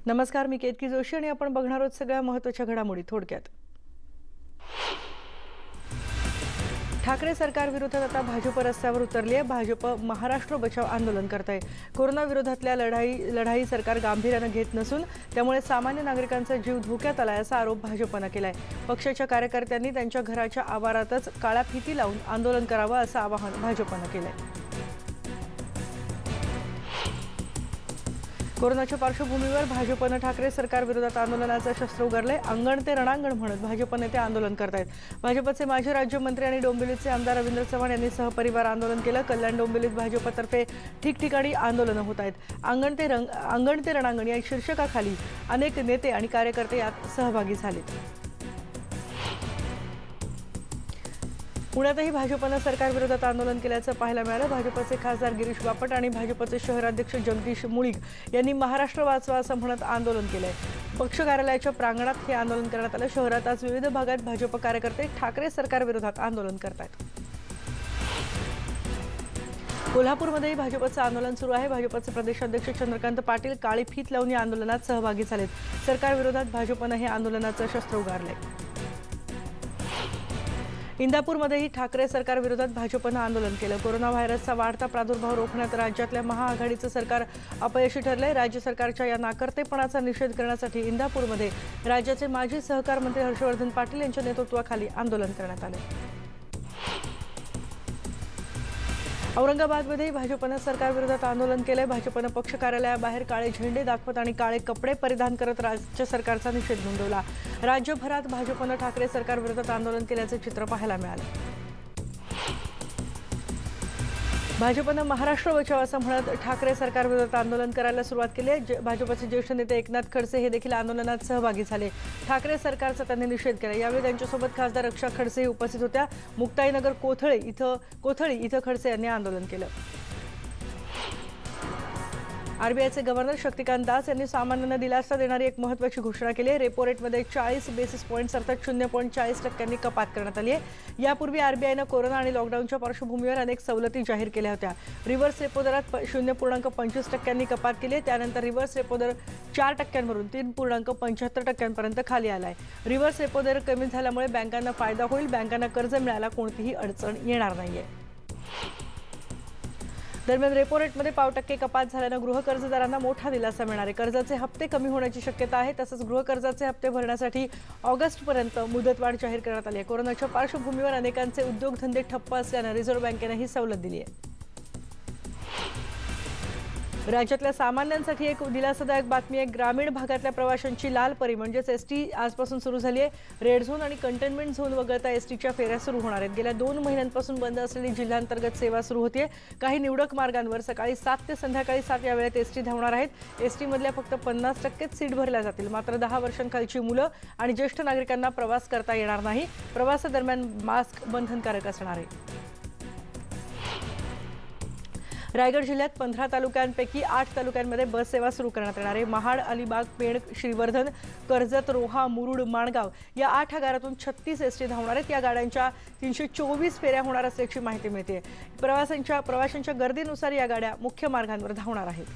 नमस्कार, मी केतकी जोशी आणि आपण बघणार आहोत सगळ्या महत्त्वाच्या घडामोडी थोडक्यात। ठाकरे सरकार विरोधात आता भाजप रस्त्यावर उतरली आहे। भाजप महाराष्ट्र बचाव आंदोलन करत आहे। कोरोना विरोधातल्या लढाई सरकार गांभीर्याने घेत नसून त्यामुळे सामान्य नागरिकांचा जीव धोक्यात आलाय असा आरोप भाजपने केलाय। पक्षाच्या कार्यकर्त्यांनी त्यांच्या घराच्या आवारातच काळा फिती लावून आंदोलन करावं असं आवाहन भाजपने केलंय। कोरोनाच्या पार्श्वभूमीवर भाजपने ठाकरे सरकार विरोधात आंदोलनाचं शस्त्र उगारले। अंगण ते रणांगण म्हणत भाजप नेते आंदोलन करतायत। भाजपचे माजी राज्यमंत्री आणि डोंबिवलीचे आमदार रवींद्र चव्हाण यांनी सहपरिवार आंदोलन केलं। कल्याण डोंबिवलीत भाजपतर्फे ठिकठिकाणी आंदोलनं होत आहेत। अंगण ते रणांगण या शीर्षकाखाली अनेक नेते आणि कार्यकर्ते यात सहभागी झाले। पुण्यातही भाजपने सरकार विरोधात आंदोलन केल्याचं पाहायला मिळालं। भाजपचे खासदार गिरीश बापट आणि भाजपचे शहराध्यक्ष जगदीश मुळीक यांनी महाराष्ट्र वाचवा असं म्हणत आंदोलन केलंय। पक्ष कार्यालयाच्या प्रांगणात हे आंदोलन करण्यात आलं। शहरात आज विविध भागात भाजप कार्यकर्ते ठाकरे सरकार विरोधात आंदोलन करतात। कोल्हापूरमध्येही भाजपचं आंदोलन सुरू आहे। भाजपचे प्रदेशाध्यक्ष चंद्रकांत पाटील काळी फीत लावून या आंदोलनात सहभागी झालेत। सरकार विरोधात भाजपने हे आंदोलनाचं शस्त्र उगारलंय। इंदापूरमध्येही ठाकरे सरकार विरोधात भाजपने आंदोलन केलं। कोरोना व्हायरसचा वाढता प्रादुर्भाव रोखण्यात राज्यातल्या महाआघाडीचं सरकार अपयशी ठरलंय। राज्य सरकारच्या या नाकर्तेपणाचा निषेध करण्यासाठी इंदापूरमध्ये राज्याचे माजी सहकार मंत्री हर्षवर्धन पाटील यांच्या नेतृत्वाखाली आंदोलन करण्यात आले। औरंगाबादमध्येही भाजपने सरकार विरोधात आंदोलन केलंय। भाजपने पक्ष कार्यालयाबाहेर काळे झेंडे दाखवत आणि काळे कपडे परिधान करत राज्य सरकारचा निषेध नोंदवला। राज्यभरात भाजपने ठाकरे सरकार विरोधात आंदोलन केल्याचे चित्र पाहायला मिळाले। भाजपने महाराष्ट्र बचाव असं म्हणत ठाकरे सरकार विरोधात आंदोलन करायला सुरुवात केली आहे। भाजपचे ज्येष्ठ नेते एकनाथ खडसे हे देखील आंदोलनात सहभागी झाले। ठाकरे सरकारचा त्यांनी निषेध केला। यावेळी त्यांच्यासोबत खासदार रक्षा खडसे उपस्थित होत्या। मुक्ताईनगर कोथळी इथं खडसे यांनी आंदोलन केलं। आरबीआयचे गव्हर्नर शक्तिकांत दास यांनी सामान्यांना दिलासा देणारी एक महत्त्वाची घोषणा केली आहे। रेपो रेटमध्ये 40 बेसिस पॉईंट्स अर्थात 0.40% कपात करण्यात आली आहे। यापूर्वी आरबीआयने कोरोना आणि लॉकडाऊनच्या पार्श्वभूमीवर अनेक सवलती जाहीर केल्या होत्या। रिव्हर्स रेपो दरात 0.25% कपात केली आहे। त्यानंतर रिव्हर्स रेपो दर 4% वरून 3.75% खाली आलाय। रिव्हर्स रेपो दर कमी झाल्यामुळे बँकांना फायदा होईल। बँकांना कर्ज मिळायला कोणतीही अडचण येणार नाहीये। दरम्यान रेपो रेटमध्ये 0.5% कपात झाल्यानं गृहकर्जदारांना मोठा दिलासा मिळणार आहे। कर्जाचे हप्ते कमी होण्याची शक्यता आहे। तसंच गृहकर्जाचे हप्ते भरण्यासाठी ऑगस्टपर्यंत मुदतवाढ जाहीर करण्यात आली आहे। कोरोनाच्या पार्श्वभूमीवर अनेकांचे उद्योगधंदे ठप्प असल्यानं रिझर्व्ह बँकेने ही सवलत दिली आहे। राज्यातल्या सामान्यांसाठी एक दिलासादायक बातमी आहे। ग्रामीण भागातल्या प्रवाशांची लाल परी म्हणजेच एसटी आजपासून सुरू झाली आहे। रेड झोन आणि कंटेनमेंट झोन वगळता एसटीच्या फेऱ्या सुरू होणार आहेत। गेल्या 2 महिन्यांपासून बंद असलेली जिल्हांतर्गत सेवा सुरू होतीये। काही निवडक मार्गांवर सकाळी 7 ते संध्याकाळी 7 या वेळेत एसटी धावणार आहेत। एसटीमधल्या फक्त 50% सीट भरल्या जातील। मात्र 10 वर्षांखालची मुलं आणि ज्येष्ठ नागरिकांना प्रवास करता येणार नाही। प्रवासादरम्यान मास्क बंधनकारक असणार आहे। रायगड जिल्ह्यात 15 तालुक्यांपैकी 8 तालुक्यांमध्ये बस सेवा सुरू करण्यात येणार आहे। महाड, अलिबाग, पेण, श्रीवर्धन, कर्जत, रोहा, मुरुड, माणगाव या 8 आगारातून 36 एसटी धावणार आहेत। या गाड्यांच्या 324 फेऱ्या होणार असल्याची माहिती मिळते। प्रवाशांच्या गर्दीनुसार या गाड्या मुख्य मार्गांवर धावणार आहेत।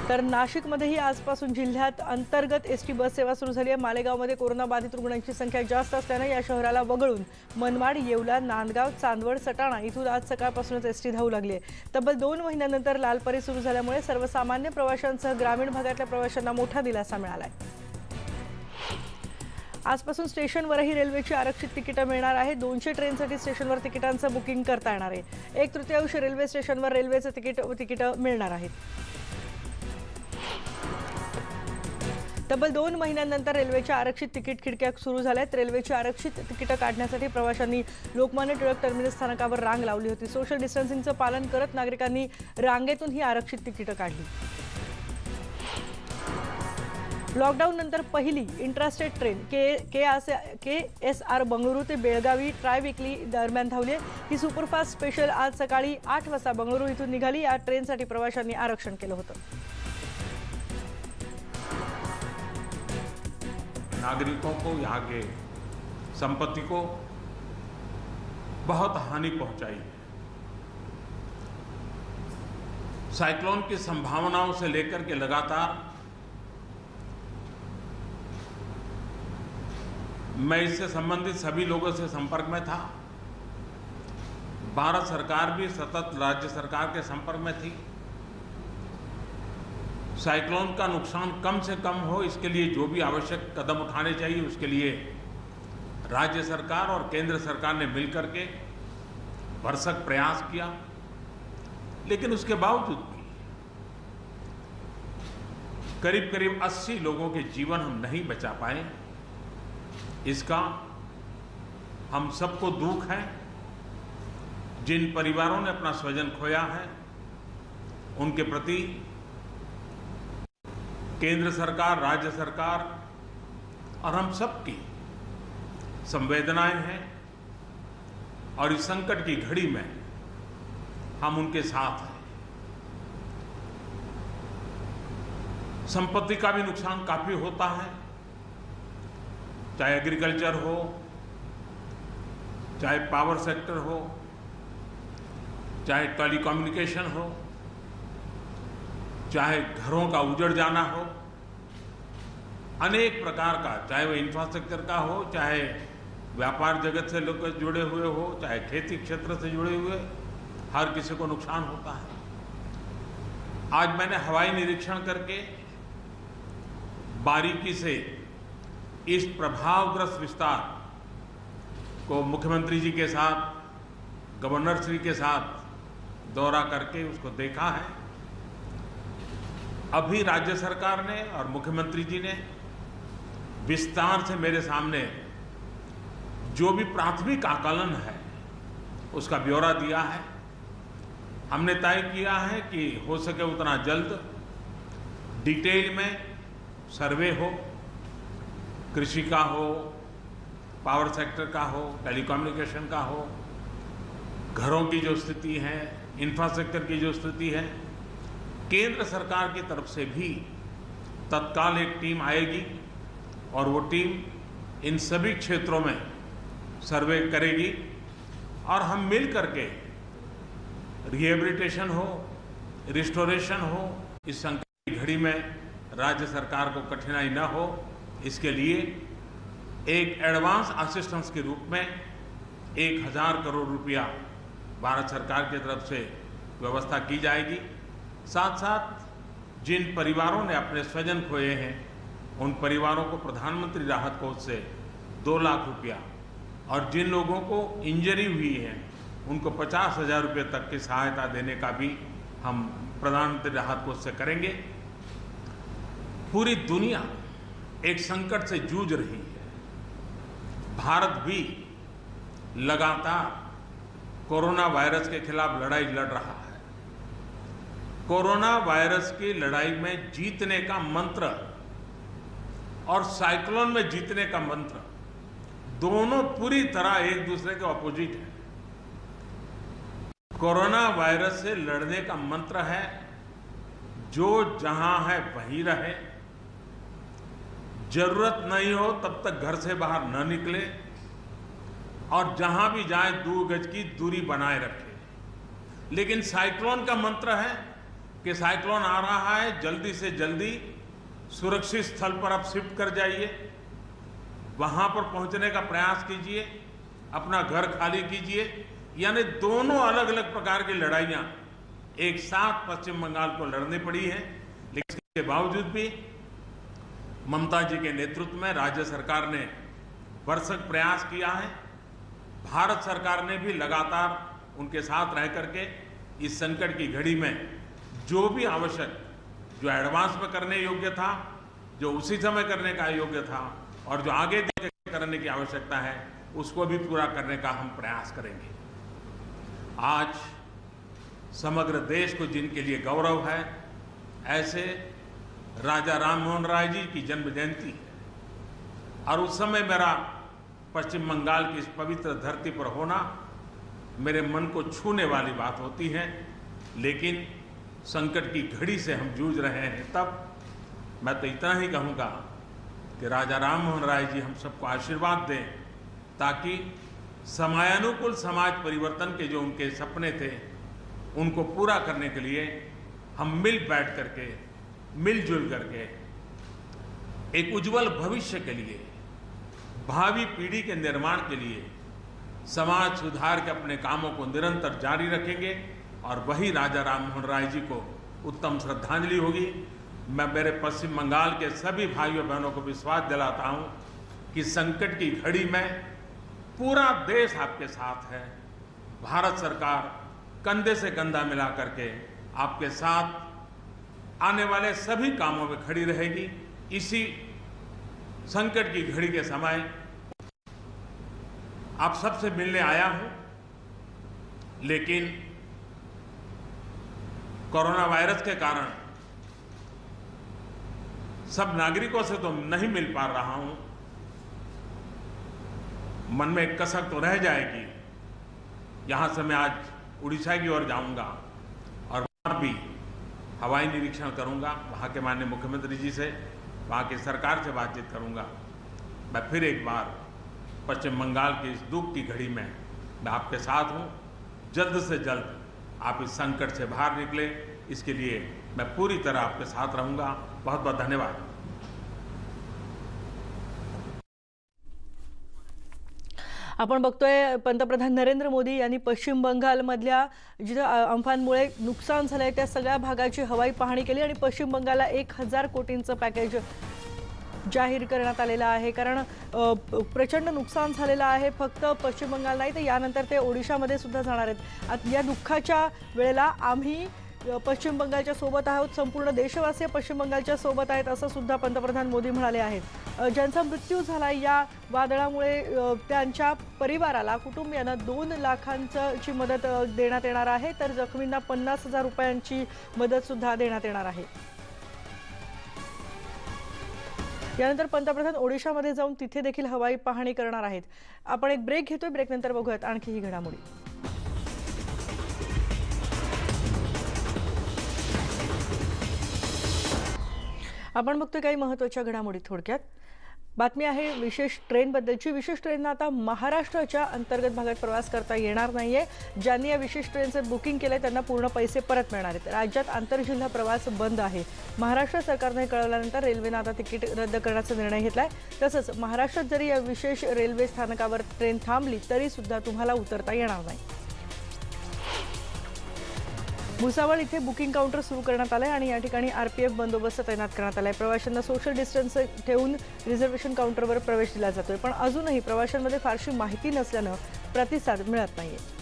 तर नाशिकमध्येही आजपासून जिल्ह्यात अंतर्गत एसटी बस सेवा सुरू झाली आहे। मालेगावमध्ये कोरोना बाधित रुग्णांची संख्या जास्त असल्याने या शहराला वगळून मनमाड, येवला, नांदगाव, चांदवड, सटाणा इथून आज सकाळपासूनच एसटी धावू लागली आहे। तब्बल 2 महिन्यांनंतर लालपरी सुरू झाल्यामुळे सर्वसामान्य प्रवाशांसह ग्रामीण भागातल्या प्रवाशांना मोठा दिलासा मिळाला आहे। आजपासून स्टेशनवरही रेल्वेची आरक्षित तिकीटं मिळणार आहे। 200 ट्रेनसाठी स्टेशनवर तिकिटांचं बुकिंग करता येणार आहे। 1/3 रेल्वे स्टेशनवर रेल्वेचे तिकीटं मिळणार आहेत। तब्बल 2 महिन्यांनंतर रेल्वेच्या आरक्षित तिकीट खिडक्या सुरू झाल्यात। रेल्वेची आरक्षित तिकीटं काढण्यासाठी प्रवाशांनी लोकमान्य टिळक टर्मिनस स्थानकावर रांग लावली होती। सोशल डिस्टन्सिंगचं पालन करत नागरिकांनी रांगेतून ही आरक्षित तिकीटं काढली। लॉकडाऊन नंतर पहिली इंट्रास्टेट ट्रेन KSR बंगळुरू ते बेळगावी ट्रायविकली दरम्यान धावली आहे। ही सुपरफास्ट स्पेशल आज सकाळी 8 वाजता बंगळुरू इथून निघाली। या ट्रेनसाठी प्रवाशांनी आरक्षण केलं होतं। नागरिकों को, यहाँ के संपत्ति को बहुत हानि पहुंचाई है। साइक्लोन की संभावनाओं से लेकर के लगातार मैं इससे संबंधित सभी लोगों से संपर्क में था। भारत सरकार भी सतत राज्य सरकार के संपर्क में थी। साइक्लोन का नुकसान कम से कम हो, इसके लिए जो भी आवश्यक कदम उठाने चाहिए उसके लिए राज्य सरकार और केंद्र सरकार ने मिलकर के भरसक प्रयास किया। लेकिन उसके बावजूद भी करीब करीब 80 लोगों के जीवन हम नहीं बचा पाए। इसका हम सबको दुख है। जिन परिवारों ने अपना स्वजन खोया है उनके प्रति केंद्र सरकार, राज्य सरकार और हम सबकी संवेदनाएं हैं और इस संकट की घड़ी में हम उनके साथ हैं। संपत्ति का भी नुकसान काफी होता है, चाहे एग्रीकल्चर हो, चाहे पावर सेक्टर हो, चाहे टेलीकम्युनिकेशन हो, चाहे घरों का उजड़ जाना हो, अनेक प्रकार का, चाहे वो इंफ्रास्ट्रक्चर का हो, चाहे व्यापार जगत से लोग जुड़े हुए हो, चाहे खेती क्षेत्र से जुड़े हुए, हर किसी को नुकसान होता है। आज मैंने हवाई निरीक्षण करके बारीकी से इस प्रभावग्रस्त विस्तार को मुख्यमंत्री जी के साथ, गवर्नर श्री के साथ दौरा करके उसको देखा है। अभी राज्य सरकार ने और मुख्यमंत्री जी ने विस्तार से मेरे सामने जो भी प्राथमिक आकलन है उसका ब्यौरा दिया है। हमने तय किया है कि हो सके उतना जल्द डिटेल में सर्वे हो, कृषि का हो, पावर सेक्टर का हो, टेलीकम्युनिकेशन का हो, घरों की जो स्थिति है, इंफ्रास्ट्रक्चर की जो स्थिति है। केंद्र सरकार की तरफ से भी तत्काल एक टीम आएगी और वो टीम इन सभी क्षेत्रों में सर्वे करेगी और हम मिल करके रिहेबिलिटेशन हो, रिस्टोरेशन हो, इस संकट की घड़ी में राज्य सरकार को कठिनाई न हो, इसके लिए एक एडवांस असिस्टेंस के रूप में 1000 करोड़ रुपया भारत सरकार की तरफ से व्यवस्था की जाएगी। साथ साथ जिन परिवारों ने अपने स्वजन खोए हैं उन परिवारों को प्रधानमंत्री राहत कोष से 2 लाख रुपया और जिन लोगों को इंजरी हुई है उनको 50,000 रुपये तक की सहायता देने का भी हम प्रधानमंत्री राहत कोष से करेंगे। पूरी दुनिया एक संकट से जूझ रही है। भारत भी लगातार कोरोना वायरस के खिलाफ लड़ाई लड़ रहा है। कोरोना वायरस की लड़ाई में जीतने का मंत्र और साइक्लोन में जीतने का मंत्र दोनों पूरी तरह एक दूसरे के ऑपोजिट है। कोरोना वायरस से लड़ने का मंत्र है जो जहां है वहीं रहे, जरूरत नहीं हो तब तक घर से बाहर न निकले और जहां भी जाए 2 गज की दूरी बनाए रखे। लेकिन साइक्लोन का मंत्र है कि साइक्लोन आ रहा है, जल्दी से जल्दी सुरक्षित स्थल पर आप शिफ्ट कर जाइए, वहां पर पहुंचने का प्रयास कीजिए, अपना घर खाली कीजिए। यानी दोनों अलग अलग प्रकार की लड़ाइयां एक साथ पश्चिम बंगाल को लड़नी पड़ी है। लेकिन इसके बावजूद भी ममता जी के नेतृत्व में राज्य सरकार ने भरसक प्रयास किया है। भारत सरकार ने भी लगातार उनके साथ रह करके इस संकट की घड़ी में जो भी आवश्यक, जो एडवांस में करने योग्य था, जो उसी समय करने का योग्य था और जो आगे करने की आवश्यकता है, उसको भी पूरा करने का हम प्रयास करेंगे। आज समग्र देश को जिनके लिए गौरव है, ऐसे राजा राम मोहन राय जी की जन्म जयंती है और उस समय मेरा पश्चिम बंगाल की इस पवित्र धरती पर होना मेरे मन को छूने वाली बात होती है। लेकिन संकट की घड़ी से हम जूझ रहे हैं, तब मैं तो इतना ही कहूँगा कि राजा राम मोहन राय जी हम सबको आशीर्वाद दें ताकि समयानुकूल समाज परिवर्तन के जो उनके सपने थे उनको पूरा करने के लिए हम मिल बैठ करके, मिलजुल करके एक उज्जवल भविष्य के लिए, भावी पीढ़ी के निर्माण के लिए समाज सुधार के अपने कामों को निरंतर जारी रखेंगे और वही राजा राममोहन राय जी को उत्तम श्रद्धांजलि होगी। मैं मेरे पश्चिम बंगाल के सभी भाइयों बहनों को विश्वास दिलाता हूं कि संकट की घड़ी में पूरा देश आपके साथ है। भारत सरकार कंधे से कंधा मिला करके आपके साथ आने वाले सभी कामों में खड़ी रहेगी। इसी संकट की घड़ी के समय आप सबसे मिलने आया हूं, लेकिन कोरोना वायरस के कारण सब नागरिकों से तो नहीं मिल पा रहा हूं। मन में एक कसक तो रह जाएगी। यहां से मैं आज उड़ीसा की ओर जाऊंगा और वहां भी हवाई निरीक्षण करूंगा, वहां के माननीय मुख्यमंत्री जी से, वहां की सरकार से बातचीत करूंगा। मैं फिर एक बार पश्चिम बंगाल की इस दुख की घड़ी में मैं आपके साथ हूं। जल्द से जल्द आप इस संकट से बाहर निकले, इसके लिए मैं पूरी तरह आपके साथ रहूंगा। बहुत बहुत धन्यवाद। आपण बघतोय पंतप्रधान नरेंद्र मोदी यांनी पश्चिम बंगालमधल्या जिथे अम्फानमुळे नुकसान झालंय त्या सगळ्या भागाची हवाई पाहणी केली आणि पश्चिम बंगालला 1000 कोटींचं पॅकेज जाहीर करण्यात आलेलं आहे। कारण प्रचंड नुकसान झालेलं आहे। फक्त पश्चिम बंगाल नाही तर यानंतर ते ओडिशामध्ये सुद्धा जाणार आहेत। या दुःखाच्या वेळेला आम्ही पश्चिम बंगालच्या सोबत आहोत, संपूर्ण देशवासी पश्चिम बंगालच्या सोबत आहेत असं सुद्धा पंतप्रधान मोदी म्हणाले आहेत। ज्यांचा मृत्यू झाला या वादळामुळे त्यांच्या परिवाराला, कुटुंबियांना 2 लाखांची मदत देण्यात येणार आहे, तर जखमींना 50,000 रुपयांची मदत सुद्धा देण्यात येणार आहे। यानंतर पंतप्रधान ओडिशामध्ये जाऊन तिथे देखील हवाई पाहणी करणार आहेत। आपण एक ब्रेक घेतोय, ब्रेकनंतर बघूयात आणखी ही घडामोडी। आपण बघतोय काही महत्त्वाच्या घडामोडी थोडक्यात। बातमी आहे विशेष ट्रेन बद्दलची। विशेष ट्रेनना आता महाराष्ट्राच्या अंतर्गत भागात प्रवास करता येणार नाहीये। ज्यांनी या विशेष ट्रेनचे बुकिंग केले त्यांना पूर्ण पैसे परत मिळणार आहेत। राज्यात आंतरजिल्हा प्रवास बंद आहे। महाराष्ट्र सरकारने कळवल्यानंतर रेल्वेने आता तिकीट रद्द करण्याचा निर्णय घेतलाय। तसंच महाराष्ट्रात जरी या विशेष रेल्वे स्थानकावर ट्रेन थांबली तरी सुद्धा तुम्हाला उतरता येणार नाही। भुसावळ इथे बुकिंग काउंटर सुरू करण्यात आले आणि या ठिकाणी आरपीएफ बंदोबस्त तैनात करण्यात आलाय। प्रवाशांना सोशल डिस्टन्स ठेवून रिझर्वेशन काउंटरवर प्रवेश दिला जातोय, पण अजूनही प्रवाशांमध्ये फारशी माहिती नसल्याने प्रतिसाद मिळत नाहीये।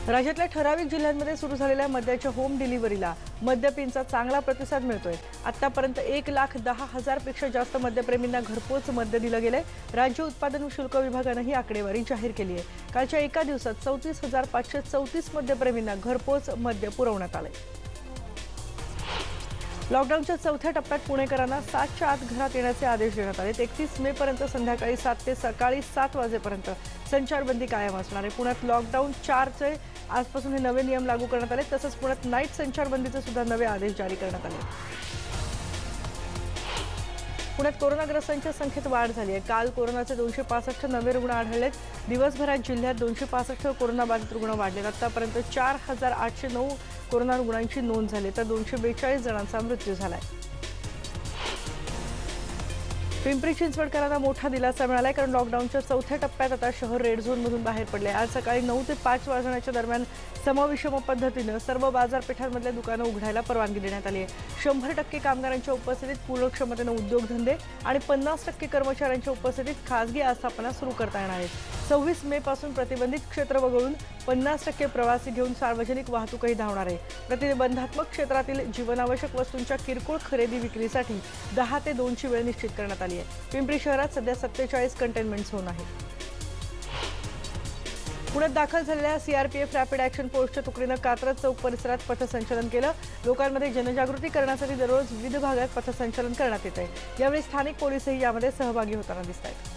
राज्यातल्या ठराविक जिल्ह्यांमध्ये सुरू झालेल्या मद्याच्या होम डिलिव्हरीला मद्यपींचा चांगला प्रतिसाद मिळतोय। आतापर्यंत 1,10,000 पेक्षा जास्त मद्यप्रेमींना घरपोच मद्य दिलं गेलंय। राज्य उत्पादन शुल्क विभागाने ही आकडेवारी जाहीर केली आहे। कालच्या एका दिवसात 34,534 मद्यप्रेमींना घरपोच मद्य पुरवण्यात आले। लॉकडाऊनच्या चौथ्या टप्प्यात पुणेकरांना 7च्या आत घरात येण्याचे आदेश देण्यात आले। 31 मे पर्यंत संध्याकाळी 7 ते सकाळी 7 वाजेपर्यंत संचारबंदी कायम असणार आहे। पुण्यात लॉकडाऊन 4चे आजपासून हे नवे नियम लागू करण्यात आले। तसंच पुण्यात नाईट संचारबंदीचे सुद्धा नवे आदेश जारी करण्यात आले। पुण्यात कोरोनाग्रस्तांच्या संख्येत वाढ झाली आहे। काल कोरोनाचे 265 नवे रुग्ण आढळलेत। दिवसभरात जिल्ह्यात 265 कोरोनाबाधित रुग्ण वाढलेत। आतापर्यंत 4,809 कोरोना रुग्णांची नोंद झाली, तर 242 जणांचा मृत्यू झालाय। पिंपरी चिंचवडकरांना मोठा दिलासा मिळालाय, कारण लॉकडाऊनच्या चौथ्या टप्प्यात आता शहर रेड झोनमधून बाहेर पडले। आज सकाळी 9 ते 5 वाजण्याच्या दरम्यान समविषम पद्धतीने सर्व बाजारपेठांमधल्या दुकानं उघडायला परवानगी देण्यात आली आहे। 100% कामगारांच्या उपस्थितीत पूर्ण क्षमतेने उद्योगधंदे आणि 50% कर्मचाऱ्यांच्या उपस्थितीत खासगी आस्थापना सुरू करता येणार आहेत। 26 मे पासून प्रतिबंधित क्षेत्र वगळून 50% प्रवासी घेऊन सार्वजनिक वाहतूकही धावणार आहे। प्रतिबंधात्मक क्षेत्रातील जीवनावश्यक वस्तूंच्या किरकोळ खरेदी विक्रीसाठी 10 ते 2 ची वेळ निश्चित करण्यात आली आहे। पिंपरी शहरात सध्या 47 कंटेनमेंट झोन आहेत। पुण्यात दाखल झालेल्या सीआरपीएफ रॅपिड ॲक्शन फोर्सच्या तुकडीनं कात्रज चौक परिसरात पथसंचलन केलं। लोकांमध्ये जनजागृती करण्यासाठी दररोज विविध भागात पथसंचलन करण्यात येत आहे। यावेळी स्थानिक पोलीसही यामध्ये सहभागी होताना दिसत आहेत।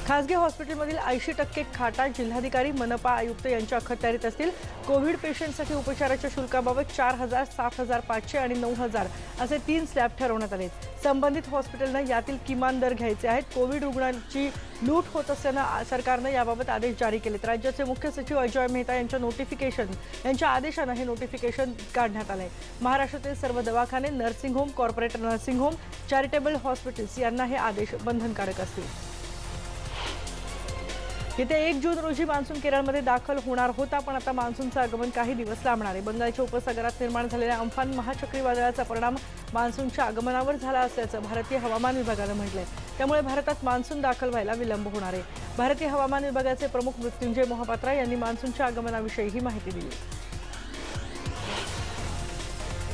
खासगी हॉस्पिटलमधील 80% खाटा जिल्हाधिकारी मनपा आयुक्त यांच्या अखत्यारीत असतील. कोविड पेशंटसाठी उपचाराच्या शुल्काबाबत 4,000, 7,500 आणि 9,000 असे 3 स्लॅब ठरवण्यात आले. संबंधित हॉस्पिटलनं यातील किमान दर घ्यायचे आहेत. कोविड रुग्णांची लूट होत असल्यानं सरकारनं याबाबत आदेश जारी केलेत. राज्याचे मुख्य सचिव अजॉय मेहता यांच्या आदेशानं हे नोटिफिकेशन काढण्यात आलंय. महाराष्ट्रातील सर्व दवाखाने, nursing home, corporate nursing home, charitable hospitals यांना हे आदेश बंधनकारक असतील. येत्या 1 जून रोजी मान्सून केरळमध्ये दाखल होणार होता, पण आता मान्सूनचं आगमन काही दिवस लांबणार आहे. बंगालच्या उपसागरात निर्माण झालेल्या अम्फान महाचक्रीवादळाचा परिणाम मान्सूनच्या आगमनावर झाला असल्याचं भारतीय हवामान विभागानं म्हटलंय. त्यामुळे भारतात मान्सून दाखल व्हायला विलंब होणार आहे. भारतीय हवामान विभागाचे प्रमुख मृत्युंजय मोहपात्रा यांनी मान्सूनच्या आगमनाविषयी ही माहिती दिली.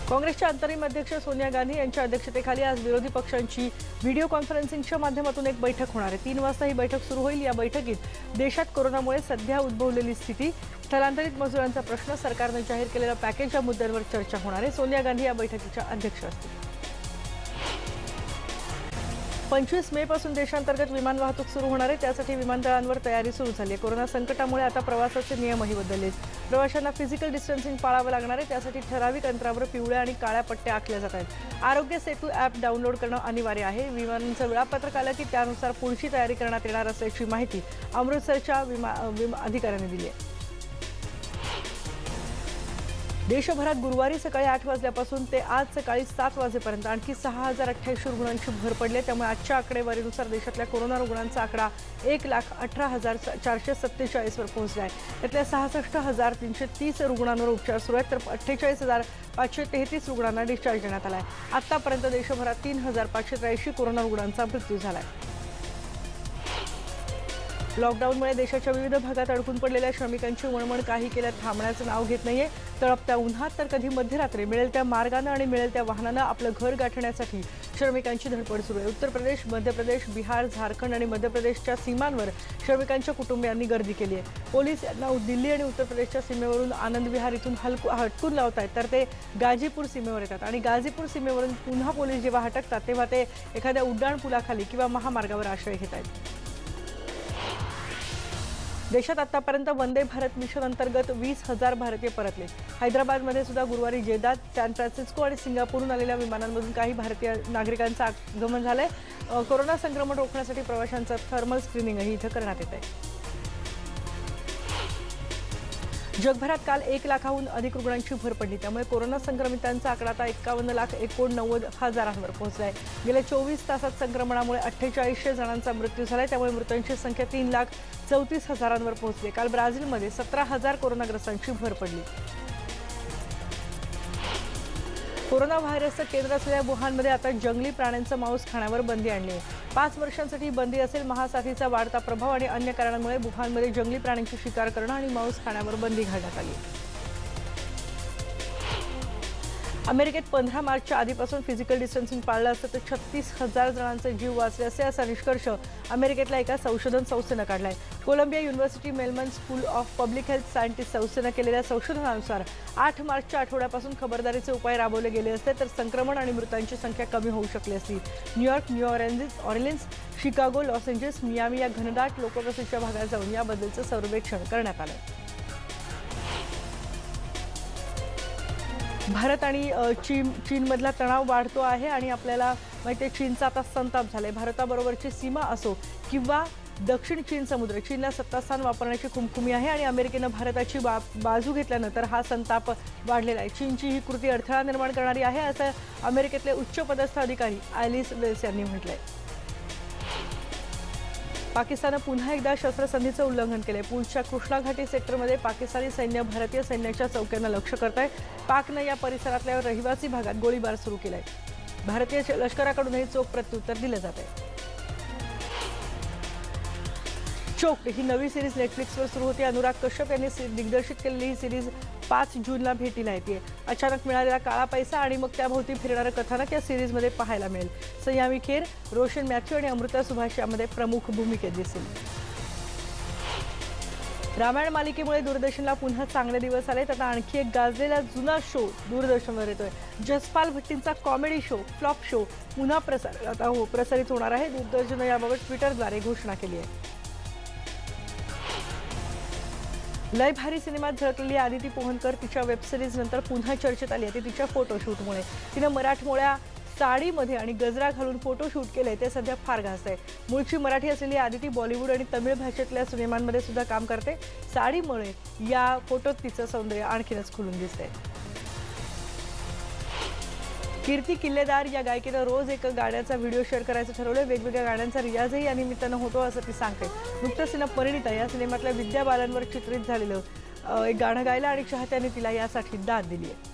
काँग्रेसच्या अंतरिम अध्यक्ष सोनिया गांधी यांच्या अध्यक्षतेखाली आज विरोधी पक्षांची व्हिडिओ कॉन्फरन्सिंगच्या माध्यमातून एक बैठक होणार आहे. 3 वाजता ही बैठक सुरू होईल. या बैठकीत देशात कोरोनामुळे सध्या उद्भवलेली स्थिती, स्थलांतरित मजुरांचा प्रश्न, सरकारनं जाहीर केलेलं पॅकेज या मुद्द्यांवर चर्चा होणार आहे. सोनिया गांधी या बैठकीच्या अध्यक्ष असतील. 25 मे पासून देशांतर्गत विमान वाहतूक सुरू होणार आहे. त्यासाठी विमानतळांवर तयारी सुरू झाली आहे. कोरोना संकटामुळे आता प्रवासाचे नियमही बदलले. प्रवाशांना फिजिकल डिस्टन्सिंग पाळावं लागणार आहे. त्यासाठी ठराविक अंतरावर पिवळ्या आणि काळ्या पट्ट्या आखल्या जात आहेत. आरोग्य सेतू ॲप डाउनलोड करणं अनिवार्य आहे. विमानांचं वेळापत्रक आलं की त्यानुसार पुढची तयारी करण्यात येणार असल्याची माहिती अमृतसरच्या अधिकाऱ्यांनी दिली आहे. देशभरात गुरुवारी सकाळी 8 वाजल्यापासून ते आज सकाळी 7 वाजेपर्यंत आणखी 6,088 रुग्णांची भर पडली आहे. त्यामुळे आजच्या आकडेवारीनुसार देशातल्या कोरोना रुग्णांचा आकडा 1,18,447 वर पोहोचला आहे. त्यातल्या 66,330 रुग्णांवर उपचार सुरू आहेत, तर 48,533 रुग्णांना डिस्चार्ज देण्यात आला आहे. आतापर्यंत देशभरात 3,583 कोरोना रुग्णांचा मृत्यू झाला आहे. लॉकडाऊनमुळे देशाच्या विविध भागात अडकून पडलेल्या श्रमिकांची वणवण काही केल्या थांबण्याचं नाव घेत नाहीये. तळपत्या उन्हात तर कधी मध्यरात्री मिळेल त्या मार्गानं आणि मिळेल त्या वाहनानं आपलं घर गाठण्यासाठी श्रमिकांची धडपड सुरू आहे. उत्तर प्रदेश, मध्य प्रदेश, बिहार, झारखंड आणि मध्य प्रदेशच्या सीमांवर श्रमिकांच्या कुटुंबियांनी गर्दी केली आहे. पोलीस यांना दिल्ली आणि उत्तर प्रदेशच्या सीमेवरून आनंद विहार इथून हटकून लावत आहेत, तर ते गाझीपूर सीमेवर येतात आणि गाझीपूर सीमेवरून पुन्हा पोलीस जेव्हा हटकतात तेव्हा ते एखाद्या उड्डाण पुलाखाली किंवा महामार्गावर आश्रय घेत आहेत. देशात आतापर्यंत वंदे भारत मिशन अंतर्गत 20,000 भारतीय परतले. हैदराबादमध्ये सुद्धा गुरुवारी जेदाद, सॅन फ्रान्सिस्को आणि सिंगापूरहून आलेल्या विमानांमधून काही भारतीय नागरिकांचं आगमन झालंय. कोरोना संक्रमण रोखण्यासाठी प्रवाशांचं थर्मल स्क्रीनिंगही इथं करण्यात येत आहे. जगभरात काल 1 लाखाहून अधिक रुग्णांची भर पडली. त्यामुळे कोरोना संक्रमितांचा आकडा आता 51,89,000 पोहोचला आहे. गेल्या 24 तासात संक्रमणामुळे 4800 जणांचा मृत्यू झाला आहे. त्यामुळे मृतांची संख्या 3,34,000 पोहोचली. काल ब्राझीलमध्ये 17,000 कोरोनाग्रस्तांची भर पडली. कोरोना व्हायरसचं केंद्र असलेल्या वुहानमध्ये आता जंगली प्राण्यांचं मांस खाण्यावर बंदी आणली आहे. 5 वर्षांसाठी बंदी असेल. महासाथीचा वाढता प्रभाव आणि अन्य कारणांमुळे वुहानमध्ये जंगली प्राण्यांची शिकार करणं आणि मांस खाण्यावर बंदी घालण्यात आली. अमेरिकेत 15 मार्चच्या आधीपासून फिजिकल डिस्टन्सिंग पाळलं असतं तर 36,000 जणांचे जीव वाचले असते, असा निष्कर्ष अमेरिकेतल्या एका संशोधन संस्थेनं काढला आहे. Columbia University Mailman School of Public Health scientist संस्थेनं केलेल्या संशोधनानुसार 8 मार्चच्या आठवड्यापासून खबरदारीचे उपाय राबवले गेले असते तर संक्रमण आणि मृतांची संख्या कमी होऊ शकली असती. New York, new Orleans, Chicago, Los Angeles, Miami या घनदाट लोकवस्तीच्या भागात जाऊन याबद्दलचं सर्वेक्षण करण्यात आलं. भारत आणि चीनमधला तणाव वाढतो आहे आणि आपल्याला माहिती आहे चीनचा आता संताप झालाय. भारताबरोबरची सीमा असो किंवा दक्षिण चीन समुद्र, चीनला सत्तास्थान वापरण्याची खुमखुमी आहे आणि अमेरिकेनं भारताची बाजू घेतल्यानंतर हा संताप वाढलेला आहे. चीनची ही कृती अडथळा निर्माण करणारी आहे, असं अमेरिकेतले उच्चपदस्थ अधिकारी ॲलिस वेल्स यांनी म्हटलंय. पाकिस्ताननं पुन्हा एकदा शस्त्रसंधीचं उल्लंघन केलंय. पूंछच्या कृष्णा घाटी सेक्टरमध्ये पाकिस्तानी सैन्य भारतीय सैन्याच्या चौक्यांना लक्ष्य करत आहे. पाकनं या परिसरातल्या रहिवासी भागात गोळीबार सुरू केलाय. भारतीय लष्कराकडूनही चोख प्रत्युत्तर दिलं जात आहे. चोक्ड ही नवी सिरीज नेटफ्लिक्सवर सुरू होती. अनुराग कश्यप यांनी दिग्दर्शित केलेली ही सिरीज 5 जूनला भेटीला येते. अचानक मिळालेला काळा पैसा आणि मग त्याभोवती फिरणारं कथानक या सिरीजमध्ये पाहायला मिळेल. सयामी खेर, रोशन मॅथ्यू आणि अमृता सुभाष यामध्ये प्रमुख भूमिकेत दिसतील. रामायण मालिकेमुळे दूरदर्शनला पुन्हा चांगले दिवस आलेत. आता आणखी एक गाजलेला जुना शो दूरदर्शनवर येतोय. जसपाल भट्टींचा कॉमेडी शो फ्लॉप शो पुन्हा प्रसारित होणार आहे. दूरदर्शननं याबाबत ट्विटरद्वारे घोषणा केली आहे. लय भारी सिनेमात झळकलेली आदिती पोहनकर तिच्या वेबसिरीज नंतर पुन्हा चर्चेत आली आहे ती तिच्या फोटोशूटमुळे. तिनं मराठमोळ्या साडीमध्ये आणि गजरा घालून फोटोशूट केलंय ते सध्या फार गाजतंय. मूळची मराठी असलेली आदिती बॉलिवूड आणि तमिळ भाषेतल्या सिनेमांमध्ये सुद्धा काम करते. साडीमुळे या फोटोत तिचं सौंदर्य आणखीनच खुलून दिसतंय. कीर्ती किल्लेदार या गायिकेनं रोज एक गाण्याचा व्हिडिओ शेअर करायचं ठरवलं. वेगवेगळ्या गाण्यांचा रियाजही या निमित्तानं होतो असं ती सांगते. नुकतंच तिनं परिणिता या सिनेमातल्या विद्या बालनवर चित्रित झालेलं एक गाणं गायलं आणि चाहत्यांनी तिला यासाठी दाद दिली आहे.